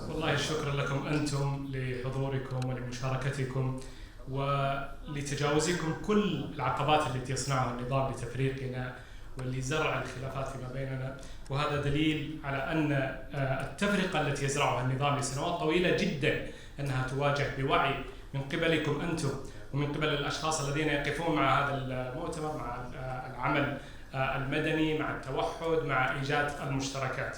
والله شكرا لكم أنتم لحضوركم ولمشاركتكم ولتجاوزكم كل العقبات التي يصنعها النظام لتفريقنا ولزرع الخلافات فيما بيننا، وهذا دليل على أن التفرقة التي يزرعها النظام لسنوات طويلة جدا أنها تواجه بوعي من قبلكم أنتم ومن قبل الأشخاص الذين يقفون مع هذا المؤتمر، مع العمل المدني، مع التوحد، مع إيجاد المشتركات.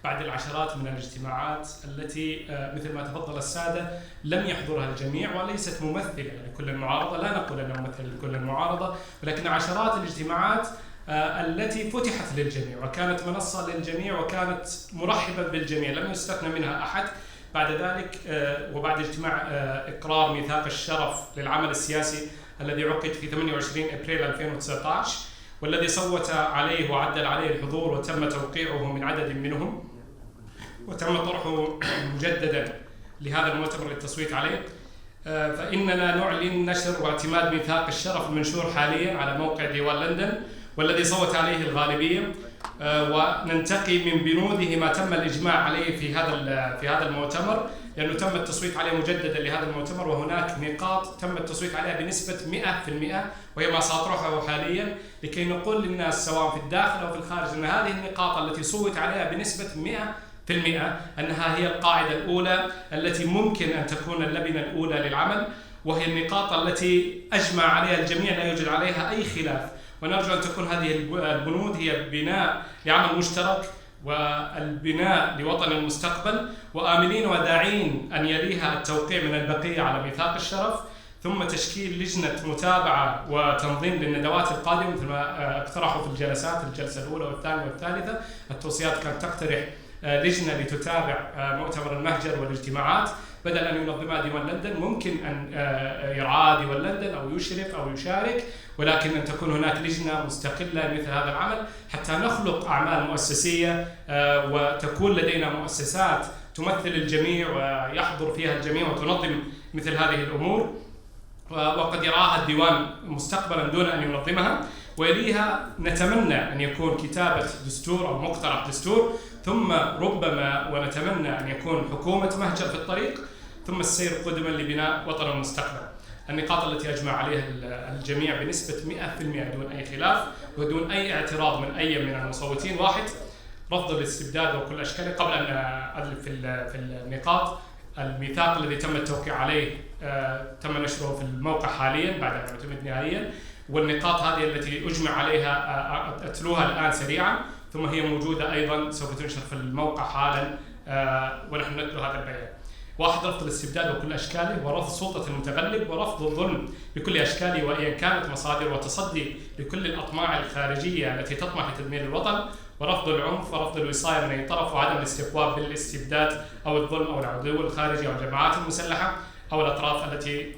بعد العشرات من الاجتماعات التي مثل ما تفضل السادة لم يحضرها الجميع وليست ممثلة لكل المعارضة، لا نقول أنها ممثلة لكل المعارضة، ولكن عشرات الاجتماعات التي فتحت للجميع وكانت منصة للجميع وكانت مرحبة بالجميع، لم يستثنى منها أحد. بعد ذلك وبعد اجتماع إقرار ميثاق الشرف للعمل السياسي الذي عقد في 28 أبريل 2019 والذي صوت عليه وعدل عليه الحضور وتم توقيعه من عدد منهم وتم طرحه مجددا لهذا المؤتمر للتصويت عليه، فإننا نعلن نشر واعتماد ميثاق الشرف المنشور حاليا على موقع ديوان لندن والذي صوت عليه الغالبية، وننتقي من بنوده ما تم الإجماع عليه في هذا المؤتمر، لأنه تم التصويت عليه مجددا لهذا المؤتمر، وهناك نقاط تم التصويت عليها بنسبة 100% وهي ما سأطرحه حاليا لكي نقول للناس سواء في الداخل أو في الخارج أن هذه النقاط التي صوت عليها بنسبة 100% أنها هي القاعدة الأولى التي ممكن أن تكون اللبنة الأولى للعمل، وهي النقاط التي أجمع عليها الجميع لا يوجد عليها أي خلاف. ونرجو أن تكون هذه البنود هي بناء لعمل مشترك والبناء لوطن المستقبل، وآملين وداعين أن يليها التوقيع من البقية على ميثاق الشرف، ثم تشكيل لجنة متابعة وتنظيم للندوات القادمة مثل ما اقترحوا في الجلسة الأولى والثانية والثالثة. التوصيات كانت تقترح لجنة لتتابع مؤتمر المهجر والاجتماعات بدل أن ينظمها ديوان لندن، ممكن أن يرعاها ديوان لندن أو يشرف أو يشارك، ولكن أن تكون هناك لجنة مستقلة مثل هذا العمل حتى نخلق أعمال مؤسسية وتكون لدينا مؤسسات تمثل الجميع ويحضر فيها الجميع وتنظم مثل هذه الأمور، وقد يراها الديوان مستقبلا دون أن ينظمها. ويليها نتمنى أن يكون كتابة دستور أو مقترح دستور، ثم ربما ونتمنى أن يكون حكومة مهجر في الطريق، ثم السير قدما لبناء وطن المستقبل. النقاط التي أجمع عليها الجميع بنسبة 100% دون أي خلاف ودون أي اعتراض من أي من المصوتين. واحد، رفض الاستبداد وكل أشكاله. قبل أن أدلف في النقاط، الميثاق الذي تم التوقيع عليه تم نشره في الموقع حاليا بعد أن يعتمد نهائيا، والنقاط هذه التي أجمع عليها أتلوها الآن سريعا، ثم هي موجودة أيضا سوف تنشر في الموقع حالا ونحن نتلو هذا البيان. واحد، رفض الاستبداد وكل أشكاله، ورفض سلطة المتغلب، ورفض الظلم بكل أشكاله وأيا كانت مصادر، وتصدي لكل الأطماع الخارجية التي تطمح لتدمير الوطن، ورفض العنف ورفض الوصاية من أي طرف، وعدم الاستقبال بالاستبداد أو الظلم أو العدو الخارجي أو الجماعات المسلحة أو الأطراف التي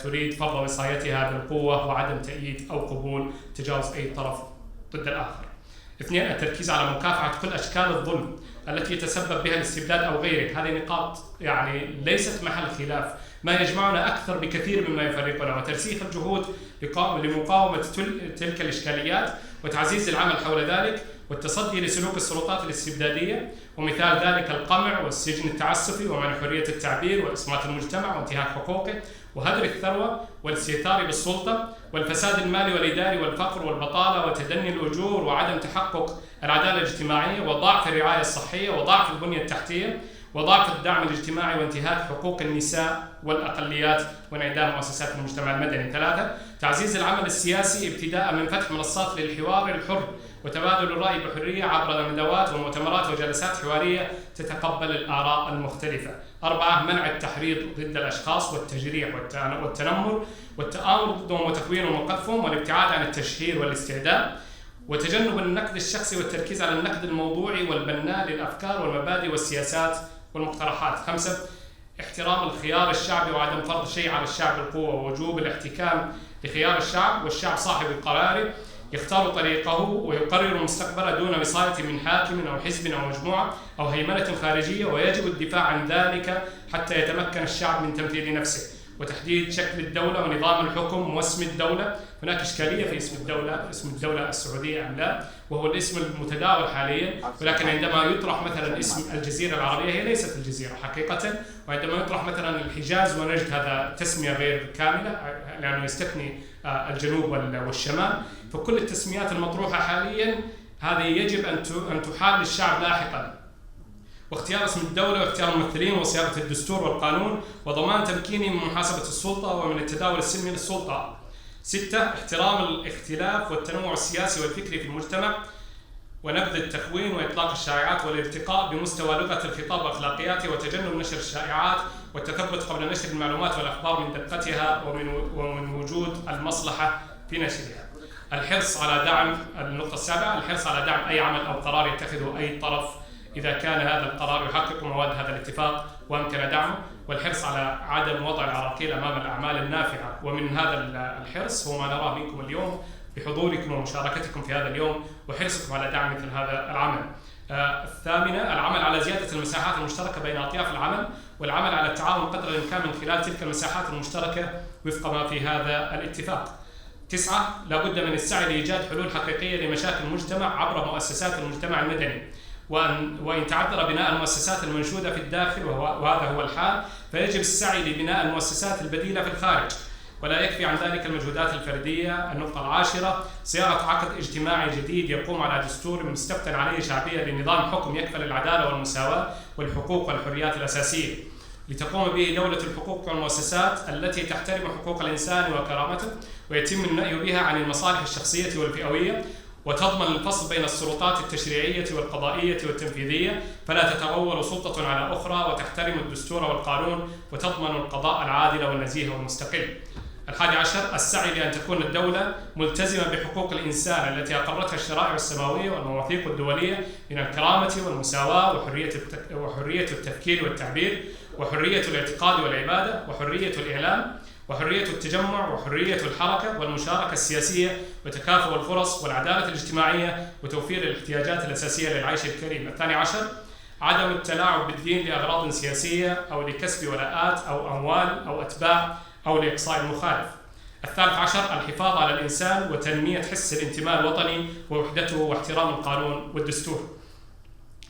تريد فرض وصايتها بالقوة، وعدم تأييد أو قبول تجاوز أي طرف ضد الآخر. اثنين، التركيز على مكافحة كل أشكال الظلم التي يتسبب بها الاستبداد أو غيره. هذه نقاط يعني ليست محل خلاف، ما يجمعنا أكثر بكثير مما يفرقنا، وترسيخ الجهود لمقاومة تلك الإشكاليات وتعزيز العمل حول ذلك، والتصدي لسلوك السلطات الاستبدادية، ومثال ذلك القمع والسجن التعسفي ومنع حرية التعبير وإصمات المجتمع وانتهاك حقوقه وهدر الثروة والاستهتار بالسلطة والفساد المالي والإداري والفقر والبطالة وتدني الأجور وعدم تحقق العدالة الاجتماعية وضعف الرعاية الصحية وضعف البنية التحتية وضعف الدعم الاجتماعي وانتهاك حقوق النساء والأقليات وانعدام مؤسسات المجتمع المدني. ثلاثة، تعزيز العمل السياسي ابتداء من فتح منصات للحوار الحر وتبادل الرأي بحرية عبر ندوات ومؤتمرات وجلسات حوارية تتقبل الآراء المختلفة. أربعة، منع التحريض ضد الأشخاص والتجريح والتنمر والتآمر ضدهم وتكوينهم وقذفهم والابتعاد عن التشهير والاستعداء وتجنب النقد الشخصي والتركيز على النقد الموضوعي والبناء للأفكار والمبادئ والسياسات والمقترحات. خمسة، احترام الخيار الشعبي وعدم فرض شيء على الشعب بالقوة ووجوب الاحتكام لخيار الشعب، والشعب صاحب القرار يختار طريقه ويقرر مستقبله دون وصاية من حاكم أو حزب أو مجموعة أو هيمنة خارجية، ويجب الدفاع عن ذلك حتى يتمكن الشعب من تمثيل نفسه. وتحديد شكل الدولة ونظام الحكم واسم الدولة. هناك إشكالية في اسم الدولة، اسم الدولة السعودية أم لا، وهو الاسم المتداول حاليا، ولكن عندما يطرح مثلا اسم الجزيرة العربية هي ليست الجزيرة حقيقة، وعندما يطرح مثلا الحجاز ونجد هذا تسمية غير كاملة لأنه يستثني الجنوب والشمال. فكل التسميات المطروحة حاليا هذه يجب أن تحال للشعب لاحقا، واختيار اسم الدولة واختيار الممثلين وصياغة الدستور والقانون وضمان تمكينه من محاسبة السلطة ومن التداول السلمي للسلطة. 6. احترام الاختلاف والتنوع السياسي والفكري في المجتمع، ونبذ التخوين وإطلاق الشائعات والارتقاء بمستوى لغة الخطاب وأخلاقياته، وتجنب نشر الشائعات والتثبت قبل نشر المعلومات والأخبار من دقتها ومن وجود المصلحة في نشرها. الحرص على دعم النقطة 7، الحرص على دعم أي عمل أو قرار يتخذه أي طرف إذا كان هذا القرار يحقق مواد هذا الاتفاق وأمكن دعمه، والحرص على عدم وضع العراقيل أمام الأعمال النافعة. ومن هذا الحرص هو ما نراه منكم اليوم بحضوركم ومشاركتكم في هذا اليوم وحرصكم على دعم مثل هذا العمل. 8. العمل على زيادة المساحات المشتركة بين أطياف العمل، والعمل على التعاون قدر الإمكان من خلال تلك المساحات المشتركة وفق ما في هذا الاتفاق. 9. لا بد من السعي لإيجاد حلول حقيقية لمشاكل المجتمع عبر مؤسسات المجتمع المدني، وإن تعذر بناء المؤسسات المنشودة في الداخل وهذا هو الحال، فيجب السعي لبناء المؤسسات البديلة في الخارج، ولا يكفي عن ذلك المجهودات الفردية. النقطة 10. صياغة عقد اجتماعي جديد يقوم على دستور مستفتى عليه شعبية لنظام حكم يكفل العدالة والمساواة والحقوق والحريات الأساسية، لتقوم به دولة الحقوق والمؤسسات التي تحترم حقوق الإنسان وكرامته ويتم النهي بها عن المصالح الشخصية والفئوية، وتضمن الفصل بين السلطات التشريعية والقضائية والتنفيذية، فلا تتغول سلطة على أخرى، وتحترم الدستور والقانون، وتضمن القضاء العادل والنزيه والمستقل. 11. السعي لأن تكون الدولة ملتزمة بحقوق الإنسان التي أقرتها الشرائع السماوية والمواثيق الدولية من الكرامة والمساواة وحرية التفكير والتعبير، وحرية الاعتقاد والعبادة، وحرية الإعلام، وحرية التجمع، وحرية الحركة والمشاركة السياسية، وتكافؤ الفرص والعدالة الاجتماعية، وتوفير الاحتياجات الأساسية للعيش الكريم. 12. عدم التلاعب بالدين لأغراض سياسية أو لكسب ولاءات أو أموال أو أتباع أو لإقصاء المخالف. 13. الحفاظ على الإنسان وتنمية حس الانتماء الوطني ووحدته واحترام القانون والدستور.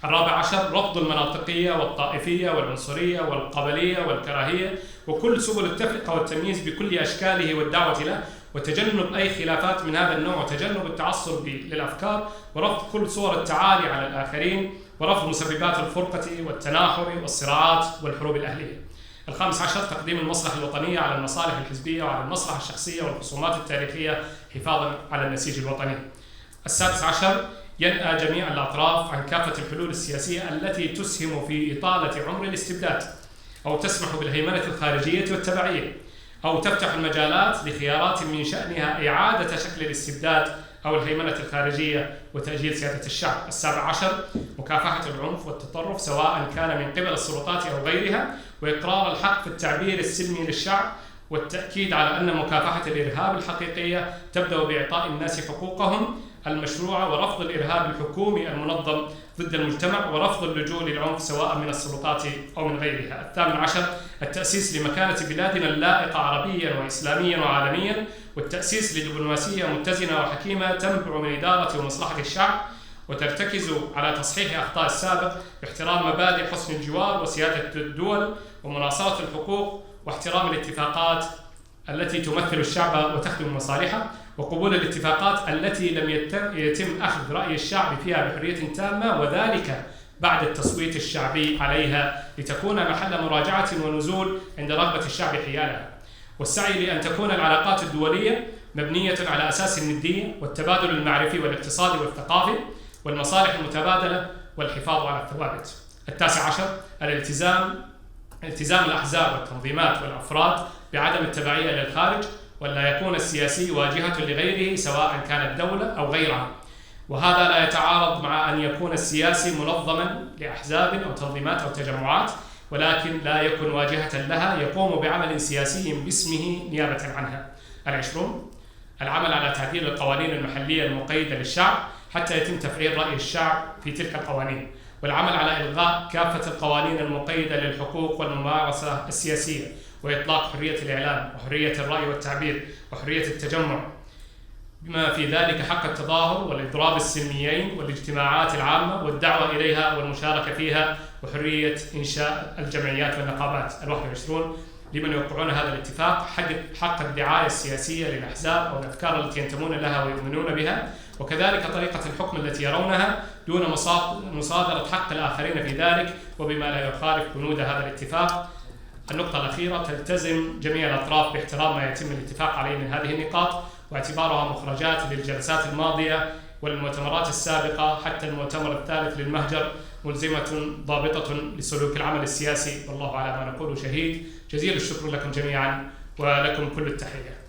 14. رفض المناطقية والطائفية والعنصرية والقبلية والكراهية وكل سبل التفرقة والتمييز بكل أشكاله والدعوة له، وتجنب أي خلافات من هذا النوع، وتجنب التعصب للأفكار، ورفض كل صور التعالي على الآخرين، ورفض مسببات الفرقة والتناحر والصراعات والحروب الأهلية. 15. تقديم المصلحة الوطنية على المصالح الحزبية وعلى المصلحة الشخصية والخصومات التاريخية حفاظا على النسيج الوطني. 16. ينأى جميع الأطراف عن كافة الحلول السياسية التي تسهم في إطالة عمر الاستبداد، أو تسمح بالهيمنة الخارجية والتبعية، أو تفتح المجالات لخيارات من شأنها إعادة شكل الاستبداد أو الهيمنة الخارجية وتأجيل سيادة الشعب. 17. مكافحة العنف والتطرف سواء كان من قبل السلطات أو غيرها، وإقرار الحق في التعبير السلمي للشعب، والتأكيد على أن مكافحة الإرهاب الحقيقية تبدأ بإعطاء الناس حقوقهم المشروعة، ورفض الإرهاب الحكومي المنظم ضد المجتمع، ورفض اللجوء للعنف سواء من السلطات أو من غيرها. 18. التأسيس لمكانة بلادنا اللائقة عربيا وإسلاميا وعالميا، والتأسيس لدبلوماسية متزنة وحكيمة تنبع من إدارة ومصلحة الشعب، وترتكز على تصحيح أخطاء السابق باحترام مبادئ حسن الجوار وسيادة الدول ومناصرة الحقوق واحترام الاتفاقات التي تمثل الشعب وتخدم مصالحه، وقبول الاتفاقات التي لم يتم أخذ رأي الشعب فيها بحرية تامة، وذلك بعد التصويت الشعبي عليها، لتكون محل مراجعة ونزول عند رغبة الشعب حيالها. والسعي لأن تكون العلاقات الدولية مبنية على أساس الندية والتبادل المعرفي والاقتصادي والثقافي والمصالح المتبادلة والحفاظ على الثوابت. 19. التزام الأحزاب والتنظيمات والأفراد بعدم التبعية للخارج، ولا يكون السياسي واجهة لغيره سواء كانت دولة أو غيرها، وهذا لا يتعارض مع أن يكون السياسي منظما لأحزاب أو تنظيمات أو تجمعات، ولكن لا يكون واجهة لها يقوم بعمل سياسي باسمه نيابة عنها. 20. العمل على تعديل القوانين المحلية المقيدة للشعب حتى يتم تفعيل رأي الشعب في تلك القوانين، والعمل على إلغاء كافة القوانين المقيدة للحقوق والممارسة السياسية، وإطلاق حرية الإعلام وحرية الرأي والتعبير وحرية التجمع، بما في ذلك حق التظاهر والإضراب السلميين والاجتماعات العامة والدعوة إليها والمشاركة فيها، وحرية إنشاء الجمعيات والنقابات. 21 لمن يوقعون هذا الاتفاق حق الدعاية السياسية للأحزاب أو الأفكار التي ينتمون لها ويؤمنون بها، وكذلك طريقة الحكم التي يرونها دون مصادرة حق الآخرين في ذلك وبما لا يخالف بنود هذا الاتفاق. النقطة الأخيرة: تلتزم جميع الأطراف باحترام ما يتم الاتفاق عليه من هذه النقاط، واعتبارها مخرجات للجلسات الماضية والمؤتمرات السابقة حتى المؤتمر الثالث للمهجر، ملزمة ضابطة لسلوك العمل السياسي، والله على ما نقول شهيد. جزيل الشكر لكم جميعا ولكم كل التحية.